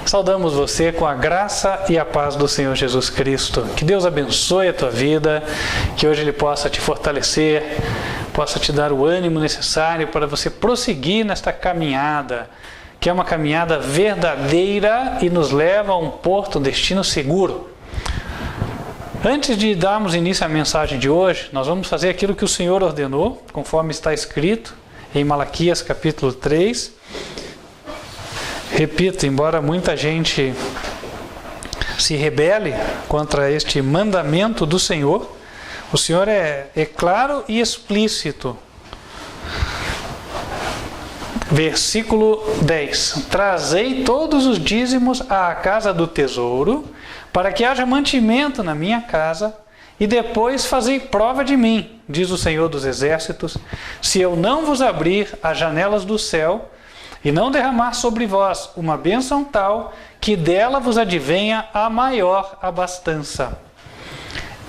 Saudamos você com a graça e a paz do Senhor Jesus Cristo. Que Deus abençoe a tua vida, que hoje Ele possa te fortalecer, possa te dar o ânimo necessário para você prosseguir nesta caminhada, que é uma caminhada verdadeira e nos leva a um porto, um destino seguro. Antes de darmos início à mensagem de hoje, nós vamos fazer aquilo que o Senhor ordenou, conforme está escrito em Malaquias capítulo 3. Repito, embora muita gente se rebele contra este mandamento do Senhor, o Senhor é claro e explícito. Versículo 10. Trazei todos os dízimos à casa do tesouro, para que haja mantimento na minha casa, e depois fazei prova de mim, diz o Senhor dos Exércitos, se eu não vos abrir as janelas do céu, e não derramar sobre vós uma bênção tal, que dela vos advenha a maior abastança.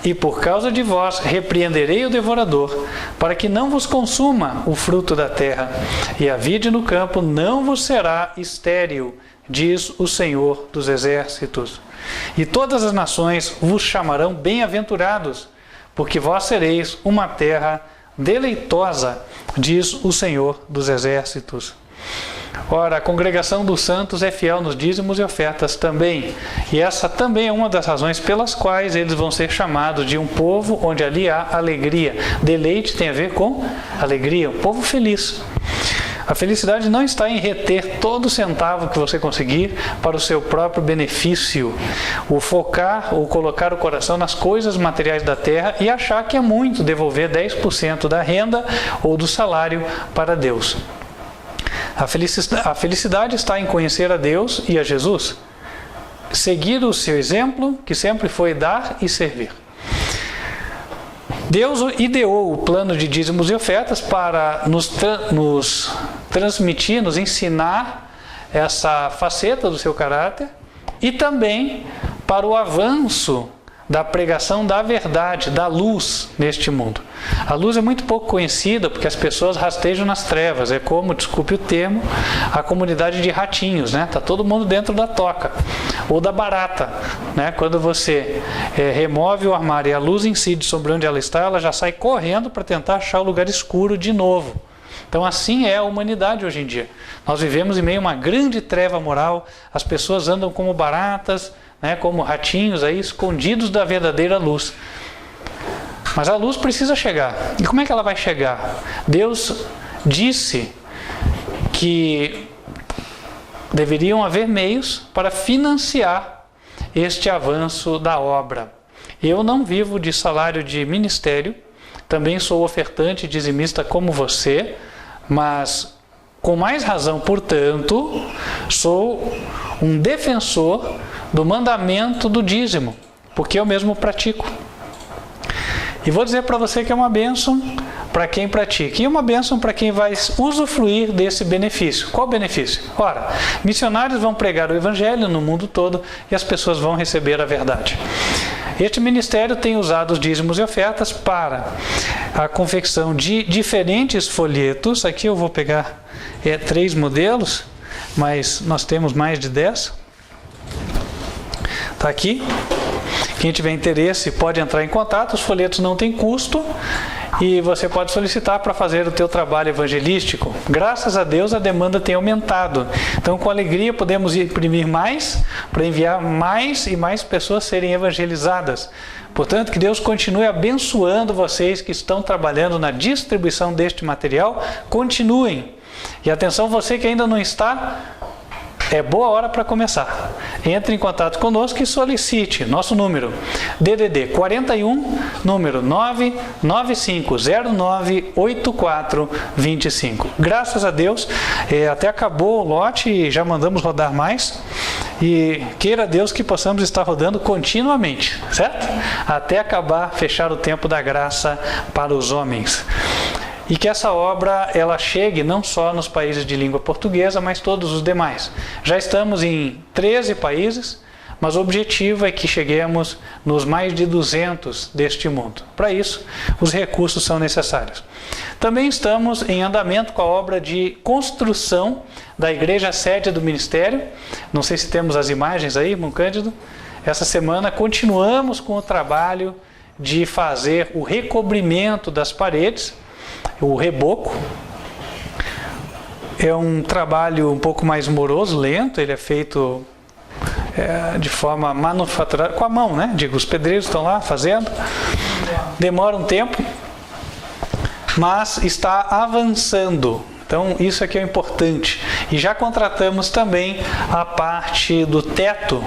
E por causa de vós repreenderei o devorador, para que não vos consuma o fruto da terra, e a vide no campo não vos será estéril, diz o Senhor dos Exércitos. E todas as nações vos chamarão bem-aventurados, porque vós sereis uma terra deleitosa, diz o Senhor dos Exércitos. Ora, a congregação dos santos é fiel nos dízimos e ofertas também. E essa também é uma das razões pelas quais eles vão ser chamados de um povo onde ali há alegria. Deleite tem a ver com alegria, um povo feliz. A felicidade não está em reter todo centavo que você conseguir para o seu próprio benefício, o focar ou colocar o coração nas coisas materiais da terra e achar que é muito devolver 10% da renda ou do salário para Deus. A felicidade está em conhecer a Deus e a Jesus, seguir o seu exemplo, que sempre foi dar e servir. Deus ideou o plano de dízimos e ofertas para nos transmitir, nos ensinar essa faceta do seu caráter e também para o avanço da pregação da verdade, da luz neste mundo. A luz é muito pouco conhecida porque as pessoas rastejam nas trevas. É como, desculpe o termo, a comunidade de ratinhos, né? Tá todo mundo dentro da toca ou da barata, né? Quando você remove o armário e a luz incide sobre onde ela está, ela já sai correndo para tentar achar o lugar escuro de novo. Então assim é a humanidade hoje em dia. Nós vivemos em meio a uma grande treva moral, as pessoas andam como baratas, né, como ratinhos aí, escondidos da verdadeira luz. Mas a luz precisa chegar. E como é que ela vai chegar? Deus disse que deveriam haver meios para financiar este avanço da obra. Eu não vivo de salário de ministério, também sou ofertante dizimista como você, mas com mais razão, portanto, sou um defensor do mandamento do dízimo, porque eu mesmo pratico. E vou dizer para você que é uma bênção para quem pratica e uma bênção para quem vai usufruir desse benefício. Qual benefício? Ora, missionários vão pregar o evangelho no mundo todo e as pessoas vão receber a verdade. Este ministério tem usado os dízimos e ofertas para a confecção de diferentes folhetos. Aqui eu vou pegar 3 modelos, mas nós temos mais de 10. Está aqui. Quem tiver interesse pode entrar em contato. Os folhetos não têm custo e você pode solicitar para fazer o teu trabalho evangelístico. Graças a Deus a demanda tem aumentado. Então com alegria podemos imprimir mais para enviar mais e mais pessoas serem evangelizadas. Portanto, que Deus continue abençoando vocês que estão trabalhando na distribuição deste material. Continuem. E atenção, você que ainda não está, é boa hora para começar. Entre em contato conosco e solicite nosso número DDD 41, número 995098425. Graças a Deus, até acabou o lote e já mandamos rodar mais. E queira Deus que possamos estar rodando continuamente, certo? Até acabar, fechar o tempo da graça para os homens. E que essa obra ela chegue não só nos países de língua portuguesa, mas todos os demais. Já estamos em 13 países, mas o objetivo é que cheguemos nos mais de 200 deste mundo. Para isso, os recursos são necessários. Também estamos em andamento com a obra de construção da igreja sede do ministério. Não sei se temos as imagens aí, irmão Cândido. Essa semana continuamos com o trabalho de fazer o recobrimento das paredes, o reboco. É um trabalho um pouco mais moroso, lento, ele é feito de forma manufaturada, com a mão, né? Digo, os pedreiros estão lá fazendo, demora um tempo, mas está avançando. Então, isso aqui é importante. E já contratamos também a parte do teto.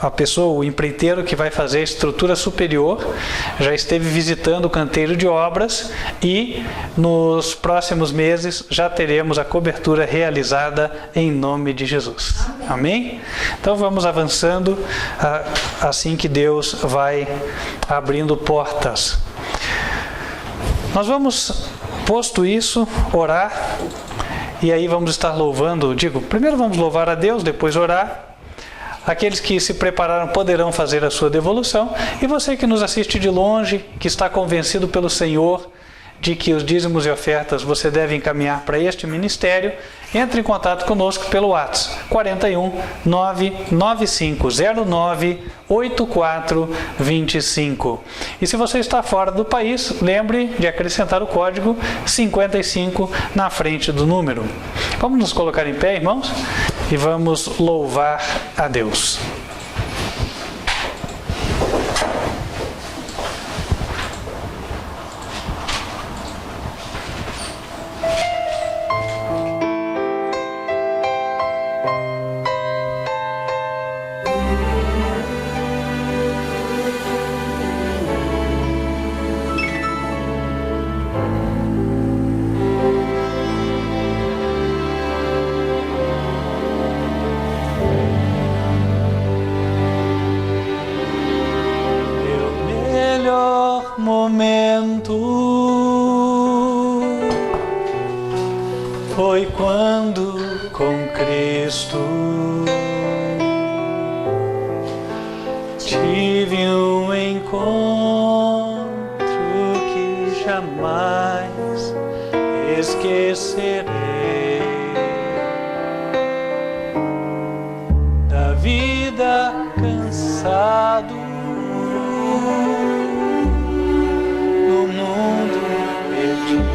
A pessoa, o empreiteiro que vai fazer a estrutura superior, já esteve visitando o canteiro de obras e nos próximos meses já teremos a cobertura realizada em nome de Jesus. Amém? Então, vamos avançando assim que Deus vai abrindo portas. Nós vamos, posto isso, orar, e aí vamos estar louvando, primeiro vamos louvar a Deus, depois orar. Aqueles que se prepararam poderão fazer a sua devolução, e você que nos assiste de longe, que está convencido pelo Senhor de que os dízimos e ofertas você deve encaminhar para este ministério, entre em contato conosco pelo WhatsApp 41 99509 8425. E se você está fora do país, lembre de acrescentar o código 55 na frente do número. Vamos nos colocar em pé, irmãos, e vamos louvar a Deus. Foi quando com Cristo tive um encontro que jamais esquecerei. Da vida cansado no mundo perdido.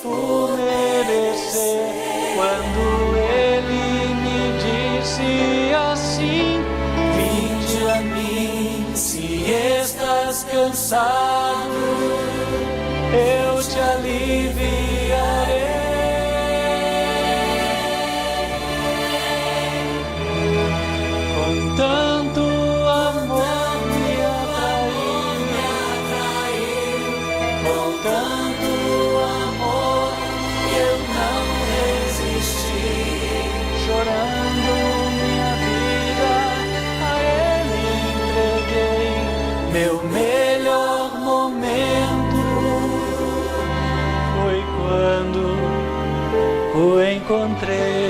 Por merecer, quando ele me disse assim: vinde a mim, se estás cansado, eu te aliviarei. Com tanto amor me atraiu, com tanto amor eu não resisti, chorando minha vida a Ele entreguei. Meu melhor momento foi quando o encontrei.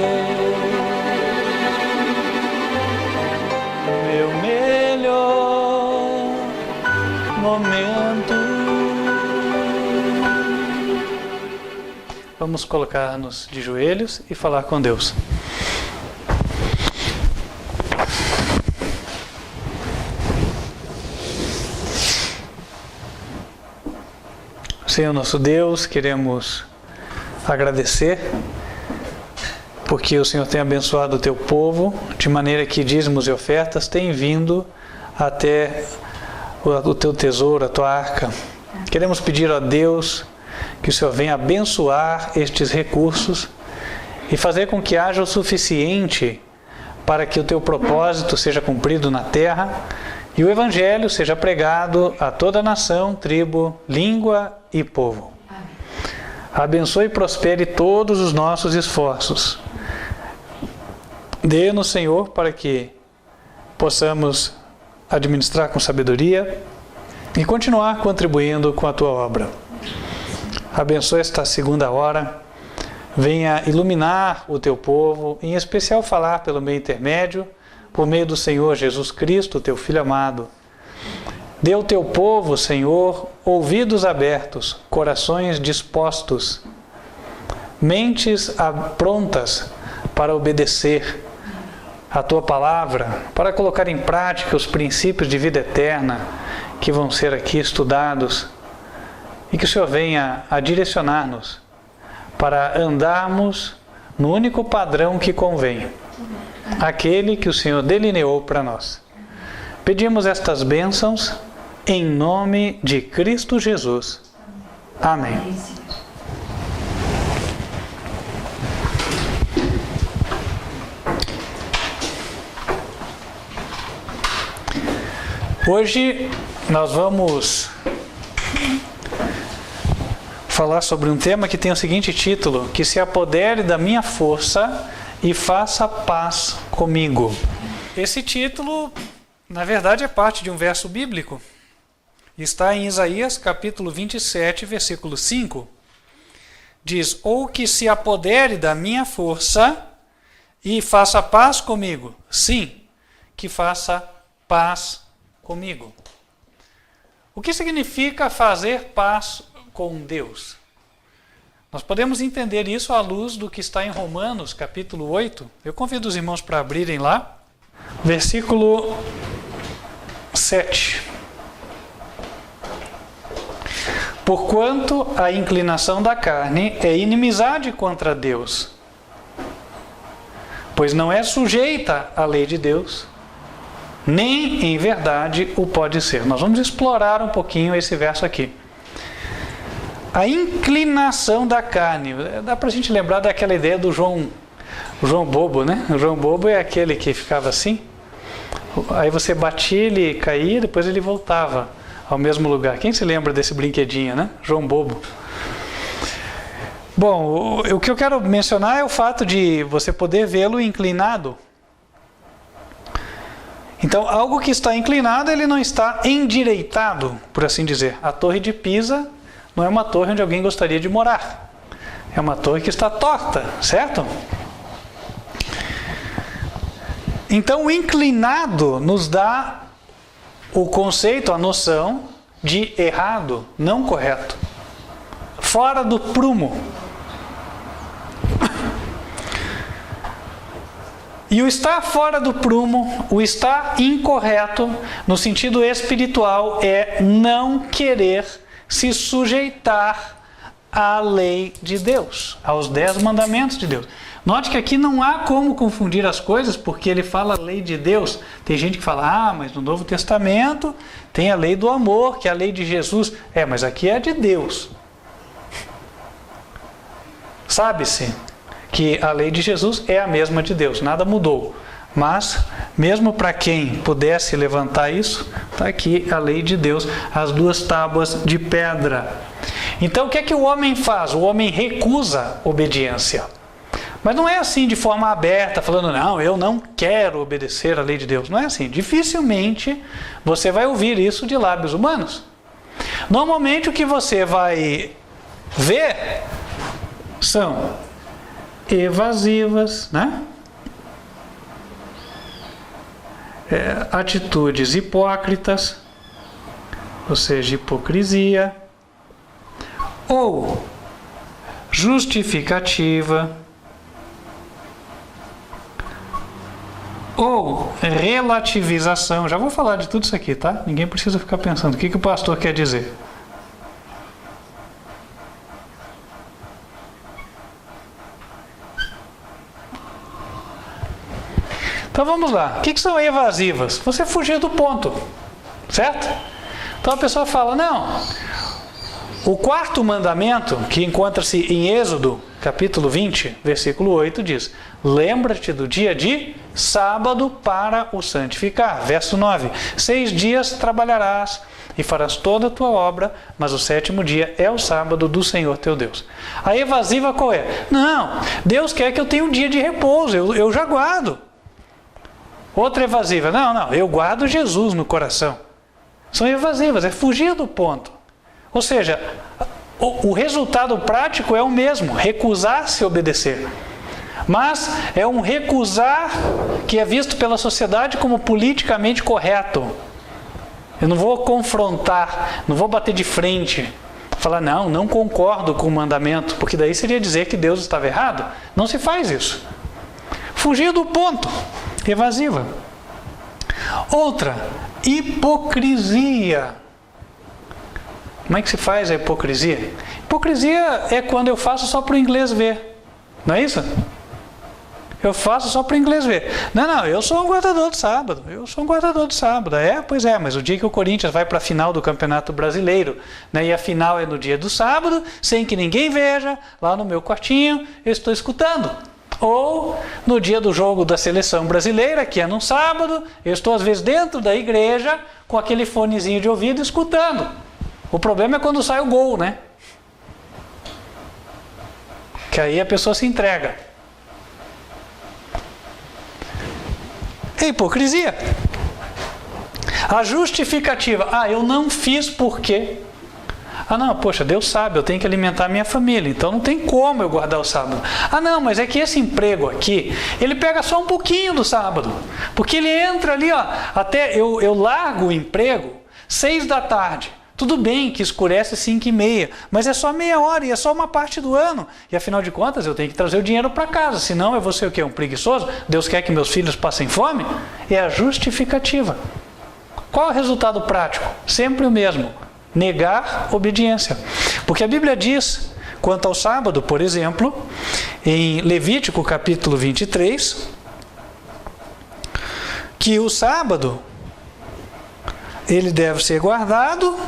Meu melhor momento. Vamos colocar-nos de joelhos e falar com Deus. Senhor nosso Deus, queremos agradecer porque o Senhor tem abençoado o teu povo, de maneira que dízimos e ofertas têm vindo até o teu tesouro, a tua arca. Queremos pedir a Deus que o Senhor venha abençoar estes recursos e fazer com que haja o suficiente para que o teu propósito seja cumprido na terra e o Evangelho seja pregado a toda nação, tribo, língua e povo. Abençoe e prospere todos os nossos esforços. Dê-nos, Senhor, para que possamos administrar com sabedoria e continuar contribuindo com a Tua obra. Abençoe esta segunda hora. Venha iluminar o Teu povo, em especial falar pelo meio intermédio, por meio do Senhor Jesus Cristo, Teu Filho amado. Dê ao Teu povo, Senhor, ouvidos abertos, corações dispostos, mentes prontas para obedecer a Tua palavra, para colocar em prática os princípios de vida eterna que vão ser aqui estudados, e que o Senhor venha a direcionar-nos para andarmos no único padrão que convém, aquele que o Senhor delineou para nós. Pedimos estas bênçãos em nome de Cristo Jesus. Amém. Hoje nós vamos falar sobre um tema que tem o seguinte título: que se apodere da minha força e faça paz comigo. Esse título, na verdade, é parte de um verso bíblico. Está em Isaías, capítulo 27, versículo 5. Diz: ou que se apodere da minha força e faça paz comigo. Sim, que faça paz comigo. O que significa fazer paz com Deus? Nós podemos entender isso à luz do que está em Romanos, capítulo 8. Eu convido os irmãos para abrirem lá. Versículo 7. Porquanto a inclinação da carne é inimizade contra Deus, pois não é sujeita à lei de Deus, nem em verdade o pode ser. Nós vamos explorar um pouquinho esse verso aqui. A inclinação da carne. Dá para a gente lembrar daquela ideia do João Bobo, né? O João Bobo é aquele que ficava assim. Aí você batia, ele caía, depois ele voltava ao mesmo lugar. Quem se lembra desse brinquedinho, né? João Bobo. Bom, o que eu quero mencionar é o fato de você poder vê-lo inclinado. Então, algo que está inclinado, ele não está endireitado, por assim dizer. A Torre de Pisa não é uma torre onde alguém gostaria de morar. É uma torre que está torta, certo? Então, o inclinado nos dá o conceito, a noção de errado, não correto. Fora do prumo. E o estar fora do prumo, o estar incorreto, no sentido espiritual, é não querer se sujeitar à lei de Deus, aos 10 mandamentos de Deus. Note que aqui não há como confundir as coisas, porque ele fala lei de Deus. Tem gente que fala, mas no Novo Testamento tem a lei do amor, que é a lei de Jesus. Mas aqui é de Deus. Sabe-se que a lei de Jesus é a mesma de Deus, nada mudou. Mas, mesmo para quem pudesse levantar isso, está aqui a lei de Deus, as 2 tábuas de pedra. Então, o que é que o homem faz? O homem recusa obediência. Mas não é assim de forma aberta, falando, não, eu não quero obedecer à lei de Deus. Não é assim. Dificilmente você vai ouvir isso de lábios humanos. Normalmente o que você vai ver são evasivas, né? Atitudes hipócritas, ou seja, hipocrisia, ou justificativa, ou relativização. Já vou falar de tudo isso aqui, tá? Ninguém precisa ficar pensando o que o pastor quer dizer. Então vamos lá. O que são evasivas? Você fugir do ponto, certo? Então a pessoa fala, não, O quarto mandamento, que encontra-se em Êxodo, capítulo 20, versículo 8, diz: lembra-te do dia de sábado para o santificar. Verso 9: 6 dias trabalharás e farás toda a tua obra, mas o sétimo dia é o sábado do Senhor teu Deus. A evasiva qual é? Não, Deus quer que eu tenha um dia de repouso, eu já guardo. Outra evasiva: não, eu guardo Jesus no coração. São evasivas, é fugir do ponto. Ou seja, o resultado prático é o mesmo, recusar-se a obedecer. Mas é um recusar que é visto pela sociedade como politicamente correto. Eu não vou confrontar, não vou bater de frente, falar não concordo com o mandamento, porque daí seria dizer que Deus estava errado. Não se faz isso. Fugir do ponto, evasiva. Outra, hipocrisia. Como é que se faz a hipocrisia? Hipocrisia é quando eu faço só para o inglês ver. Não é isso? Eu faço só para o inglês ver. Não, eu sou um guardador de sábado. Eu sou um guardador de sábado. Pois é, mas o dia que o Corinthians vai para a final do Campeonato Brasileiro, né, e a final é no dia do sábado, sem que ninguém veja, lá no meu quartinho, eu estou escutando. Ou no dia do jogo da seleção brasileira, que é no sábado, eu estou às vezes dentro da igreja, com aquele fonezinho de ouvido, escutando. O problema é quando sai o gol, né? Que aí a pessoa se entrega. É hipocrisia. A justificativa: eu não fiz porque... poxa, Deus sabe, eu tenho que alimentar minha família, então não tem como eu guardar o sábado. Mas é que esse emprego aqui, ele pega só um pouquinho do sábado, porque ele entra ali, até eu largo o emprego 6 da tarde. Tudo bem que escurece 5h30, mas é só meia hora e é só uma parte do ano. E afinal de contas eu tenho que trazer o dinheiro para casa, senão eu vou ser o quê? Um preguiçoso? Deus quer que meus filhos passem fome? É a justificativa. Qual é o resultado prático? Sempre o mesmo: negar obediência. Porque a Bíblia diz, quanto ao sábado, por exemplo, em Levítico capítulo 23, que o sábado ele deve ser guardado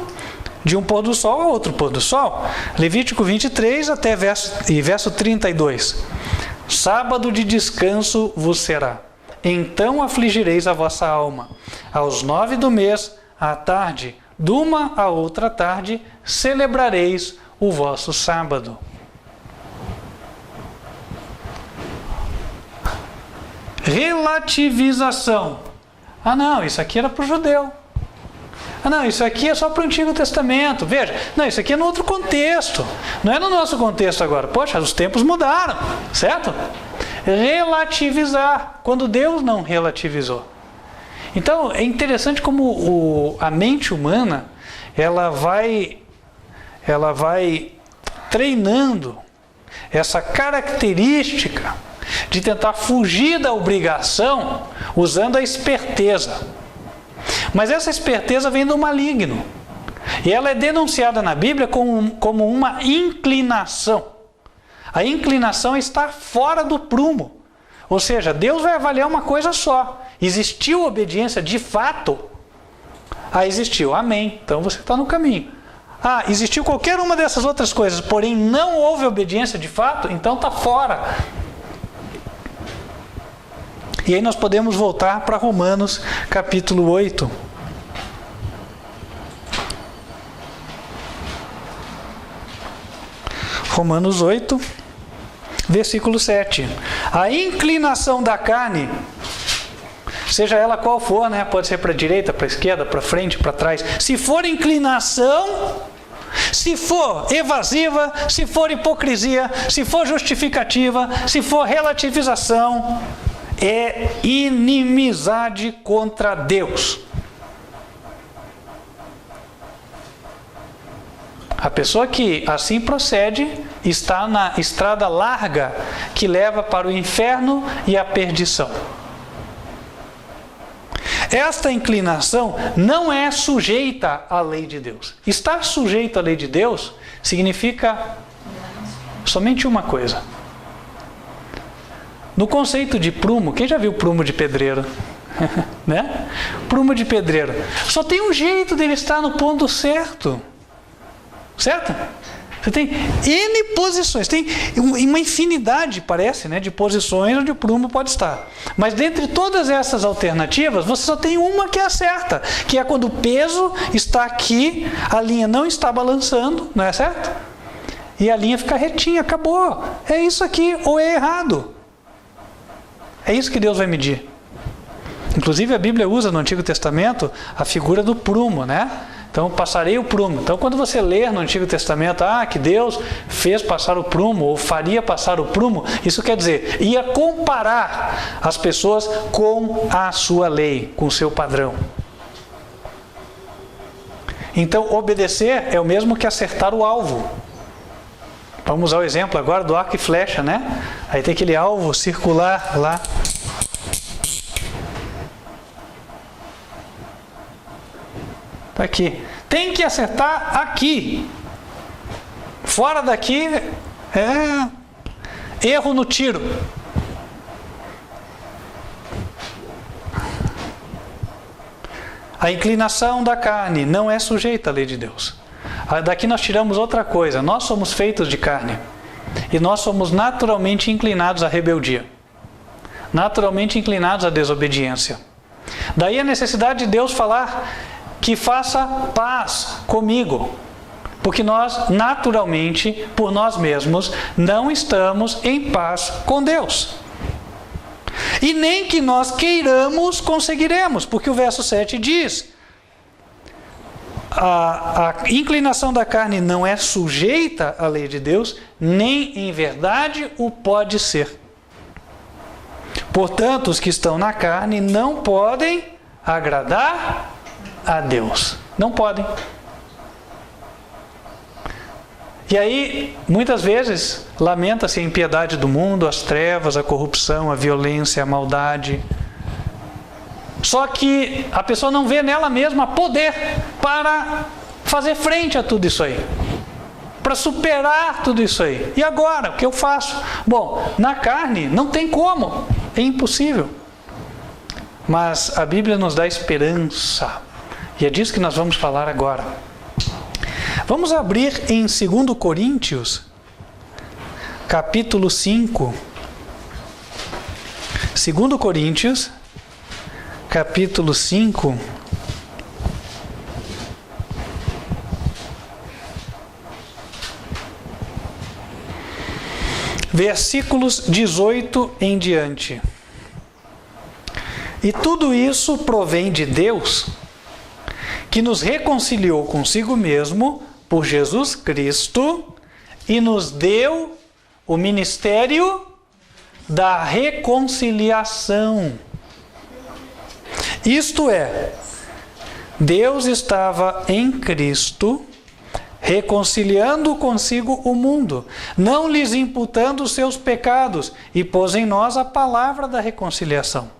de um pôr do sol a outro pôr do sol. Levítico 23 até verso 32. Sábado de descanso vos será. Então afligireis a vossa alma. Aos 9 do mês, à tarde, de uma a outra tarde, celebrareis o vosso sábado. Relativização. Isso aqui era para o judeu. Isso aqui é só para o Antigo Testamento. Veja, isso aqui é no outro contexto. Não é no nosso contexto agora. Poxa, os tempos mudaram, certo? Relativizar, quando Deus não relativizou. Então, é interessante como a mente humana, ela vai treinando essa característica de tentar fugir da obrigação usando a esperteza. Mas essa esperteza vem do maligno. E ela é denunciada na Bíblia como uma inclinação. A inclinação está fora do prumo. Ou seja, Deus vai avaliar uma coisa só. Existiu obediência de fato? Existiu. Amém. Então você está no caminho. Existiu qualquer uma dessas outras coisas, porém não houve obediência de fato? Então está fora. E aí nós podemos voltar para Romanos capítulo 8. Romanos 8, versículo 7. A inclinação da carne, seja ela qual for, né? Pode ser para a direita, para a esquerda, para frente, para trás. Se for inclinação, se for evasiva, se for hipocrisia, se for justificativa, se for relativização, é inimizade contra Deus. A pessoa que assim procede está na estrada larga que leva para o inferno e a perdição. Esta inclinação não é sujeita à lei de Deus. Estar sujeito à lei de Deus significa somente uma coisa. No conceito de prumo, quem já viu prumo de pedreiro? Né? Prumo de pedreiro. Só tem um jeito dele estar no ponto certo. certo? Você tem N posições, tem uma infinidade, parece, né, de posições onde o prumo pode estar. Mas dentre todas essas alternativas, você só tem uma que é a certa, que é quando o peso está aqui, a linha não está balançando, não é certo? E a linha fica retinha, acabou. É isso aqui ou é errado. É isso que Deus vai medir. Inclusive a Bíblia usa no Antigo Testamento a figura do prumo, né? Então, passarei o prumo. Então, quando você ler no Antigo Testamento, que Deus fez passar o prumo, ou faria passar o prumo, isso quer dizer, ia comparar as pessoas com a sua lei, com o seu padrão. Então, obedecer é o mesmo que acertar o alvo. Vamos usar o exemplo agora do arco e flecha, né? Aí tem aquele alvo circular lá. Aqui. Tem que acertar aqui. Fora daqui é erro no tiro. A inclinação da carne não é sujeita à lei de Deus. Daqui nós tiramos outra coisa. Nós somos feitos de carne. E nós somos naturalmente inclinados à rebeldia. Naturalmente inclinados à desobediência. Daí a necessidade de Deus falar que faça paz comigo, porque nós, naturalmente, por nós mesmos, não estamos em paz com Deus. E nem que nós queiramos, conseguiremos, porque o verso 7 diz, a inclinação da carne não é sujeita à lei de Deus, nem em verdade o pode ser. Portanto, os que estão na carne não podem agradar a Deus. Não podem. E aí, muitas vezes, lamenta-se a impiedade do mundo, as trevas, a corrupção, a violência, a maldade. Só que a pessoa não vê nela mesma poder para fazer frente a tudo isso aí. Para superar tudo isso aí. E agora, o que eu faço? Bom, na carne não tem como. É impossível. Mas a Bíblia nos dá esperança. E é disso que nós vamos falar agora. Vamos abrir em 2 Coríntios, capítulo 5. 2 Coríntios, capítulo 5. Versículos 18 em diante. E tudo isso provém de Deus, que nos reconciliou consigo mesmo por Jesus Cristo e nos deu o ministério da reconciliação. Isto é, Deus estava em Cristo reconciliando consigo o mundo, não lhes imputando os seus pecados, e pôs em nós a palavra da reconciliação.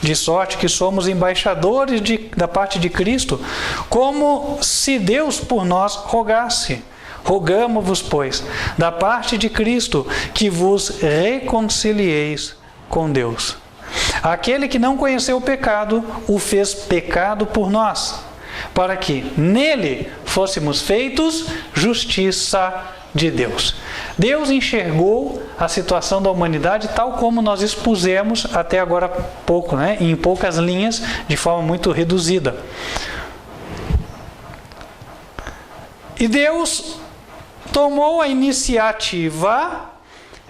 De sorte que somos embaixadores da parte de Cristo, como se Deus por nós rogasse. Rogamo-vos, pois, da parte de Cristo, que vos reconcilieis com Deus. Aquele que não conheceu o pecado, o fez pecado por nós, para que nele fôssemos feitos justiça de Deus. Deus enxergou a situação da humanidade tal como nós expusemos até agora há pouco, né? Em poucas linhas, de forma muito reduzida. E Deus tomou a iniciativa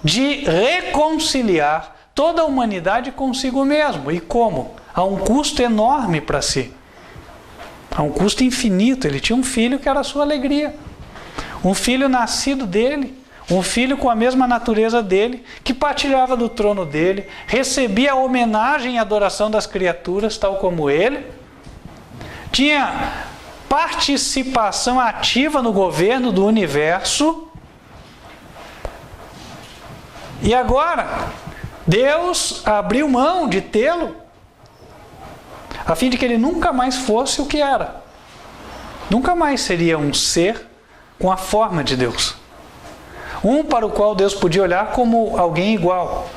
de reconciliar toda a humanidade consigo mesmo. E como? A um custo enorme para si. A um custo infinito. Ele tinha um filho que era a sua alegria. Um filho nascido dele, um filho com a mesma natureza dele, que partilhava do trono dele, recebia a homenagem e adoração das criaturas, tal como ele, tinha participação ativa no governo do universo. E agora, Deus abriu mão de tê-lo, a fim de que ele nunca mais fosse o que era. Nunca mais seria um ser com a forma de Deus. Um para o qual Deus podia olhar como alguém igual.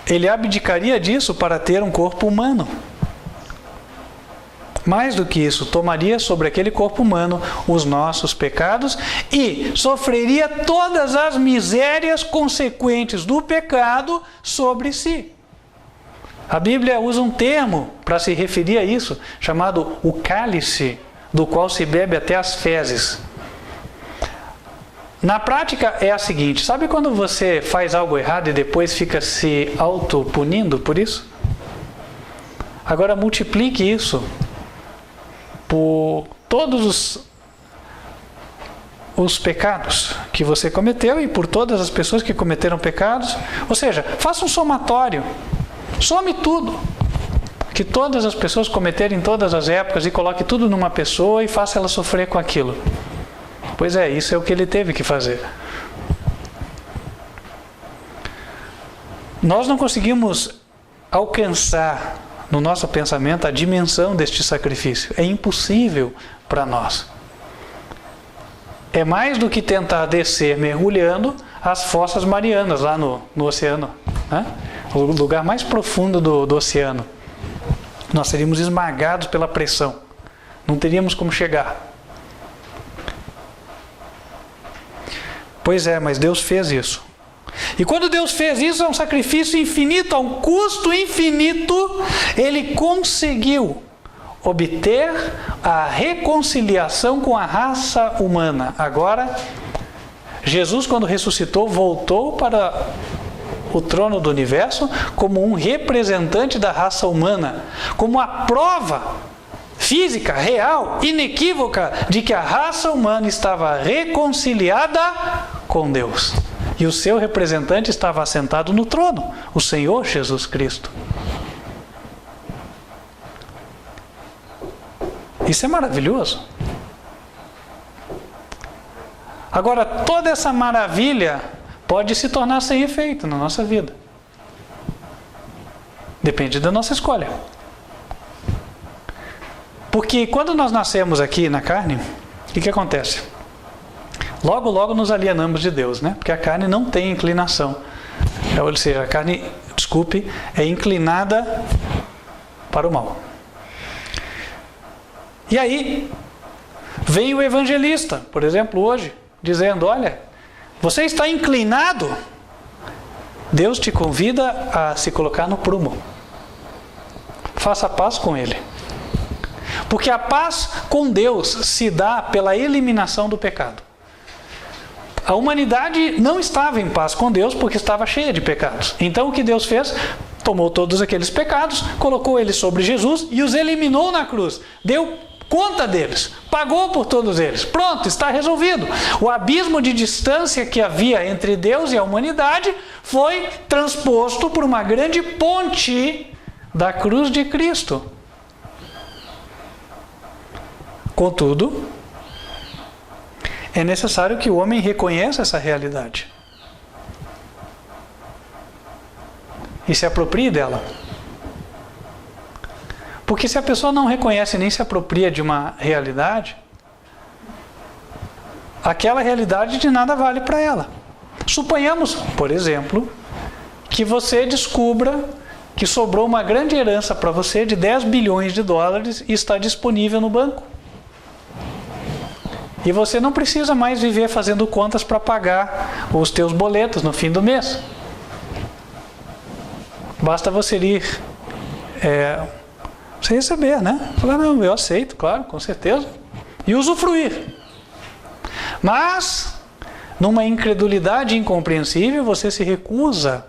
Ele abdicaria disso para ter um corpo humano. Mais do que isso, tomaria sobre aquele corpo humano os nossos pecados e sofreria todas as misérias consequentes do pecado sobre si. A Bíblia usa um termo para se referir a isso, chamado o cálice, do qual se bebe até as fezes. Na prática é a seguinte: sabe quando você faz algo errado e depois fica se auto-punindo por isso? Agora multiplique isso por todos os pecados que você cometeu e por todas as pessoas que cometeram pecados. Ou seja, faça um somatório. Some tudo que todas as pessoas cometeram em todas as épocas e coloque tudo numa pessoa e faça ela sofrer com aquilo. Pois é, isso é o que ele teve que fazer. Nós não conseguimos alcançar no nosso pensamento a dimensão deste sacrifício. É impossível para nós. É mais do que tentar descer mergulhando as fossas marianas lá no oceano, né? O lugar mais profundo do oceano. Nós seríamos esmagados pela pressão. Não teríamos como chegar. Pois é, mas Deus fez isso. E quando Deus fez isso, é um sacrifício infinito, a um custo infinito, Ele conseguiu obter a reconciliação com a raça humana. Agora, Jesus, quando ressuscitou, voltou para o trono do universo como um representante da raça humana, como a prova física, real, inequívoca de que a raça humana estava reconciliada com Deus. E o seu representante estava assentado no trono, o Senhor Jesus Cristo. Isso é maravilhoso. Agora, toda essa maravilha pode se tornar sem efeito na nossa vida. Depende da nossa escolha. Porque quando nós nascemos aqui na carne, o que acontece? Logo, logo nos alienamos de Deus, né? Porque a carne não tem inclinação. Ou seja, a carne, é inclinada para o mal. E aí, vem o evangelista, por exemplo, hoje, dizendo: olha, você está inclinado, Deus te convida a se colocar no prumo. Faça paz com Ele. Porque a paz com Deus se dá pela eliminação do pecado. A humanidade não estava em paz com Deus porque estava cheia de pecados. Então o que Deus fez? Tomou todos aqueles pecados, colocou eles sobre Jesus e os eliminou na cruz. Deu conta deles, pagou por todos eles. Pronto, está resolvido. O abismo de distância que havia entre Deus e a humanidade foi transposto por uma grande ponte da cruz de Cristo. Contudo, é necessário que o homem reconheça essa realidade e se aproprie dela. Porque se a pessoa não reconhece nem se apropria de uma realidade, aquela realidade de nada vale para ela. Suponhamos, por exemplo, que você descubra que sobrou uma grande herança para você de 10 bilhões de dólares e está disponível no banco. E você não precisa mais viver fazendo contas para pagar os teus boletos no fim do mês. Basta você ir, você receber, né? Falar: não, eu aceito, claro, com certeza. E usufruir. Mas, numa incredulidade incompreensível, você se recusa.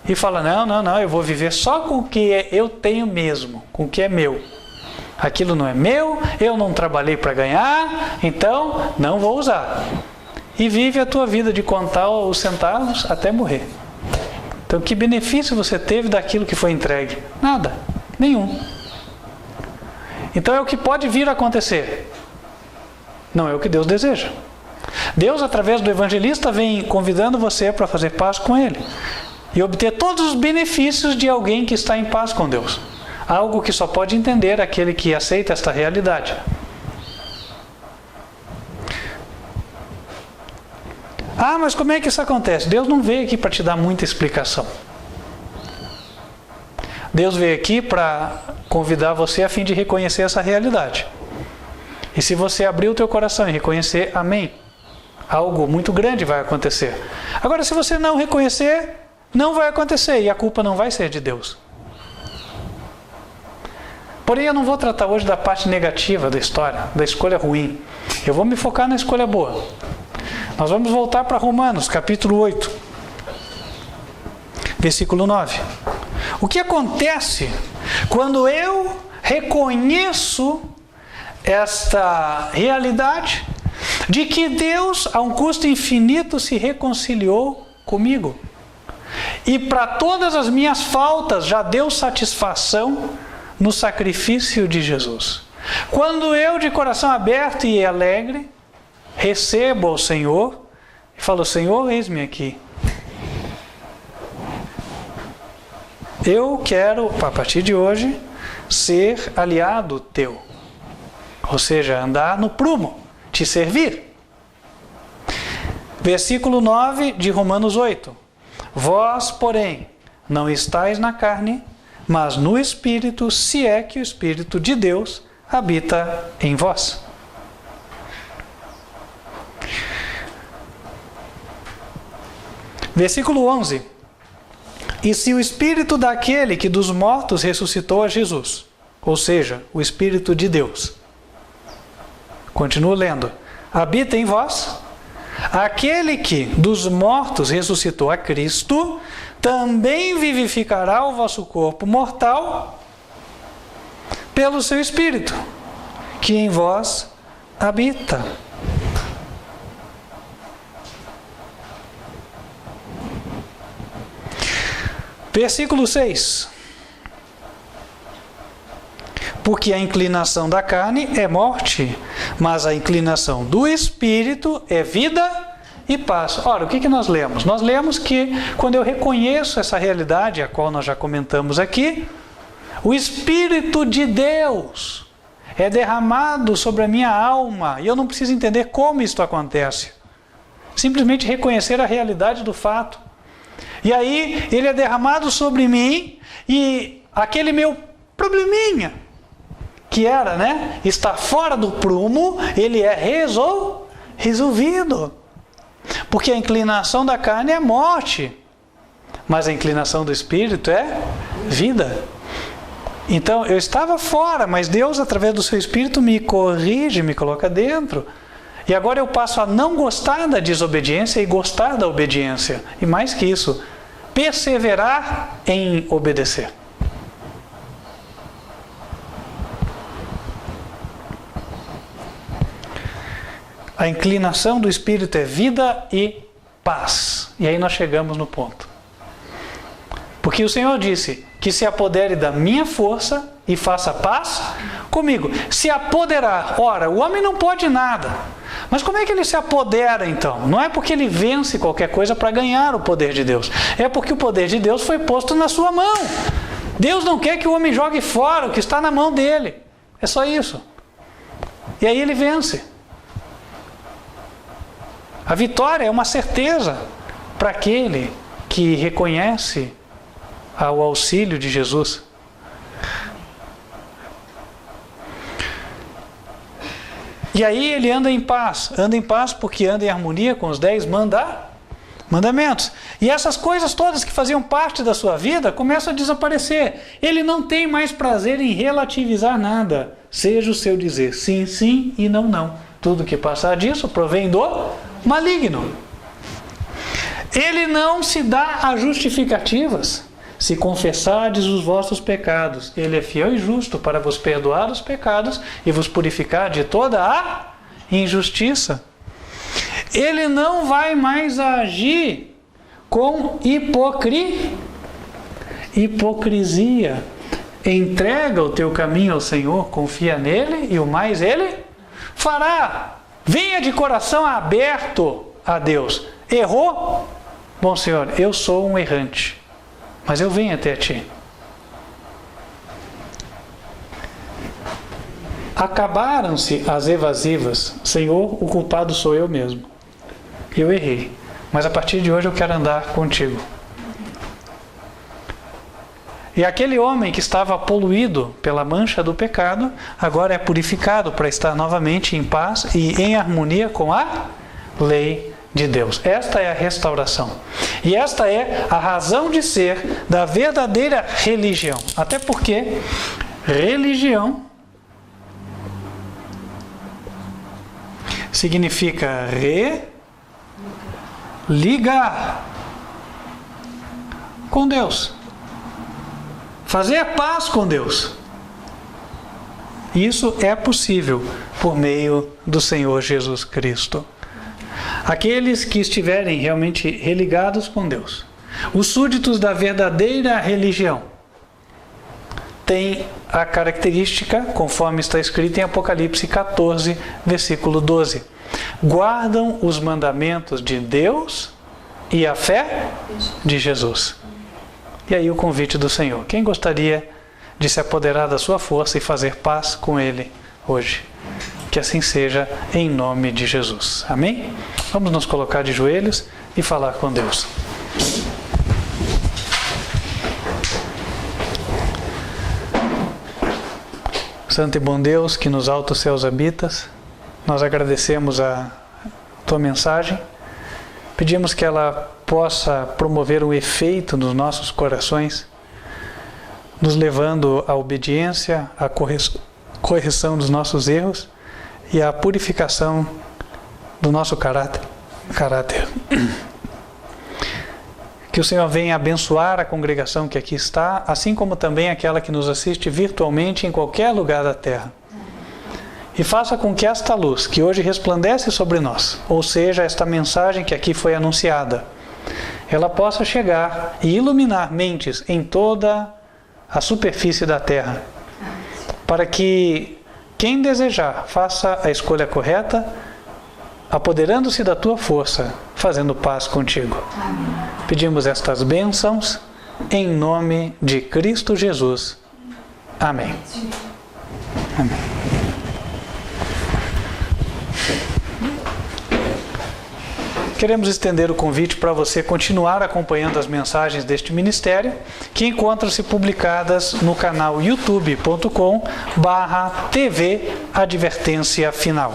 E fala: não, eu vou viver só com o que eu tenho mesmo, com o que é meu. Aquilo não é meu, eu não trabalhei para ganhar, então não vou usar. E vive a tua vida de contar os centavos até morrer. Então, que benefício você teve daquilo que foi entregue? Nada, nenhum. Então é o que pode vir a acontecer. Não é o que Deus deseja. Deus, através do evangelista, vem convidando você para fazer paz com Ele e obter todos os benefícios de alguém que está em paz com Deus. Algo que só pode entender aquele que aceita esta realidade. Ah, mas como é que isso acontece? Deus não veio aqui para te dar muita explicação. Deus veio aqui para convidar você a fim de reconhecer essa realidade. E se você abrir o teu coração e reconhecer, amém, algo muito grande vai acontecer. Agora, se você não reconhecer, não vai acontecer e a culpa não vai ser de Deus. Porém, eu não vou tratar hoje da parte negativa da história, da escolha ruim. Eu vou me focar na escolha boa. Nós vamos voltar para Romanos, capítulo 8, versículo 9. O que acontece quando eu reconheço esta realidade de que Deus, a um custo infinito, se reconciliou comigo? E para todas as minhas faltas já deu satisfação no sacrifício de Jesus. Quando eu, de coração aberto e alegre, recebo ao Senhor e falo: Senhor, eis-me aqui. Eu quero, a partir de hoje, ser aliado teu. Ou seja, andar no prumo, te servir. Versículo 9 de Romanos 8. Vós, porém, não estáis na carne, mas no Espírito, se é que o Espírito de Deus habita em vós. Versículo 11. E se o Espírito daquele que dos mortos ressuscitou a Jesus, ou seja, o Espírito de Deus, continuo lendo, habita em vós, aquele que dos mortos ressuscitou a Cristo, também vivificará o vosso corpo mortal pelo seu Espírito, que em vós habita. Versículo 6. Porque a inclinação da carne é morte, mas a inclinação do Espírito é vida e paz. Ora, o que nós lemos? Nós lemos que quando eu reconheço essa realidade, a qual nós já comentamos aqui, o Espírito de Deus é derramado sobre a minha alma, e eu não preciso entender como isto acontece. Simplesmente reconhecer a realidade do fato. E aí, ele é derramado sobre mim, e aquele meu probleminha, que era, estar fora do prumo, ele é resolvido. Porque a inclinação da carne é morte, mas a inclinação do Espírito é vida. Então, eu estava fora, mas Deus, através do seu Espírito, me corrige, me coloca dentro. E agora eu passo a não gostar da desobediência e gostar da obediência. E mais que isso, perseverar em obedecer. A inclinação do Espírito é vida e paz. E aí nós chegamos no ponto. Porque o Senhor disse que se apodere da minha força e faça paz comigo. Se apoderar. Ora, o homem não pode nada. Mas como é que ele se apodera então? Não é porque ele vence qualquer coisa para ganhar o poder de Deus. É porque o poder de Deus foi posto na sua mão. Deus não quer que o homem jogue fora o que está na mão dele. É só isso. E aí ele vence. A vitória é uma certeza para aquele que reconhece o auxílio de Jesus. E aí ele anda em paz porque anda em harmonia com os 10 mandamentos. E essas coisas todas que faziam parte da sua vida começam a desaparecer. Ele não tem mais prazer em relativizar nada. Seja o seu dizer sim, sim e não, não. Tudo que passar disso provém do maligno. Ele não se dá a justificativas. Se confessardes os vossos pecados, ele é fiel e justo para vos perdoar os pecados e vos purificar de toda a injustiça. Ele não vai mais agir com hipocrisia. Entrega o teu caminho ao Senhor, confia nele e o mais ele fará. Venha de coração aberto a Deus. Errou? Bom, Senhor, eu sou um errante, mas eu venho até ti. Acabaram-se as evasivas. Senhor, o culpado sou eu mesmo. Eu errei, mas a partir de hoje eu quero andar contigo. E aquele homem que estava poluído pela mancha do pecado, agora é purificado para estar novamente em paz e em harmonia com a lei de Deus. Esta é a restauração. E esta é a razão de ser da verdadeira religião. Até porque religião significa religar com Deus. Fazer paz com Deus. Isso é possível por meio do Senhor Jesus Cristo. Aqueles que estiverem realmente religados com Deus, os súditos da verdadeira religião, têm a característica, conforme está escrito em Apocalipse 14, versículo 12. Guardam os mandamentos de Deus e a fé de Jesus. E aí o convite do Senhor. Quem gostaria de se apoderar da sua força e fazer paz com Ele hoje? Que assim seja, em nome de Jesus. Amém? Vamos nos colocar de joelhos e falar com Deus. Santo e bom Deus, que nos altos céus habitas, nós agradecemos a Tua mensagem. Pedimos que ela possa promover um efeito nos nossos corações, nos levando à obediência, à correção dos nossos erros e à purificação do nosso caráter. Que o Senhor venha abençoar a congregação que aqui está, assim como também aquela que nos assiste virtualmente em qualquer lugar da terra. E faça com que esta luz, que hoje resplandece sobre nós, ou seja, esta mensagem que aqui foi anunciada, ela possa chegar e iluminar mentes em toda a superfície da terra, para que quem desejar faça a escolha correta, apoderando-se da tua força, fazendo paz contigo. Amém. Pedimos estas bênçãos em nome de Cristo Jesus. Amém. Amém. Queremos estender o convite para você continuar acompanhando as mensagens deste ministério, que encontram-se publicadas no canal youtube.com/TV Advertência Final.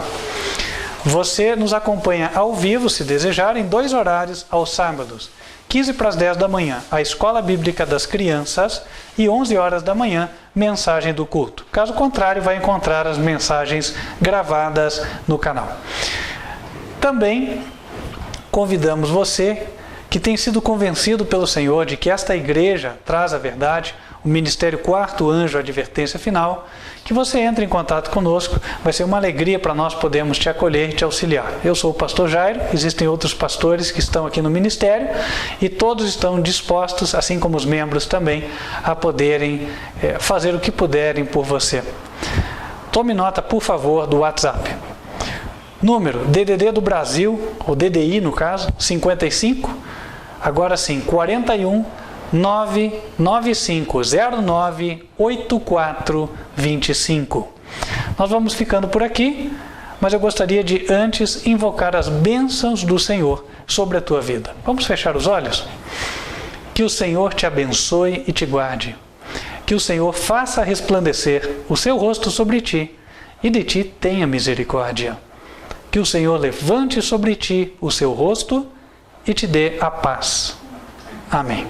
Você nos acompanha ao vivo, se desejar, em 2 horários aos sábados, 15 para as 10 da manhã, a Escola Bíblica das Crianças, e 11 horas da manhã, mensagem do culto. Caso contrário, vai encontrar as mensagens gravadas no canal. Também convidamos você que tem sido convencido pelo Senhor de que esta igreja traz a verdade, o Ministério Quarto Anjo Advertência Final, que você entre em contato conosco. Vai ser uma alegria para nós podermos te acolher e te auxiliar. Eu sou o pastor Jairo, existem outros pastores que estão aqui no ministério e todos estão dispostos, assim como os membros também, a poderem fazer o que puderem por você. Tome nota, por favor, do WhatsApp. Número DDD do Brasil, ou DDI no caso, 55, agora sim, 41 99509 8425. Nós vamos ficando por aqui, mas eu gostaria de antes invocar as bênçãos do Senhor sobre a tua vida. Vamos fechar os olhos? Que o Senhor te abençoe e te guarde. Que o Senhor faça resplandecer o seu rosto sobre ti e de ti tenha misericórdia. Que o Senhor levante sobre ti o seu rosto e te dê a paz. Amém.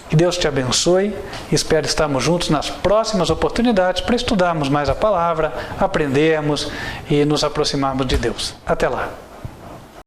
Que Deus te abençoe. Espero estarmos juntos nas próximas oportunidades para estudarmos mais a palavra, aprendermos e nos aproximarmos de Deus. Até lá.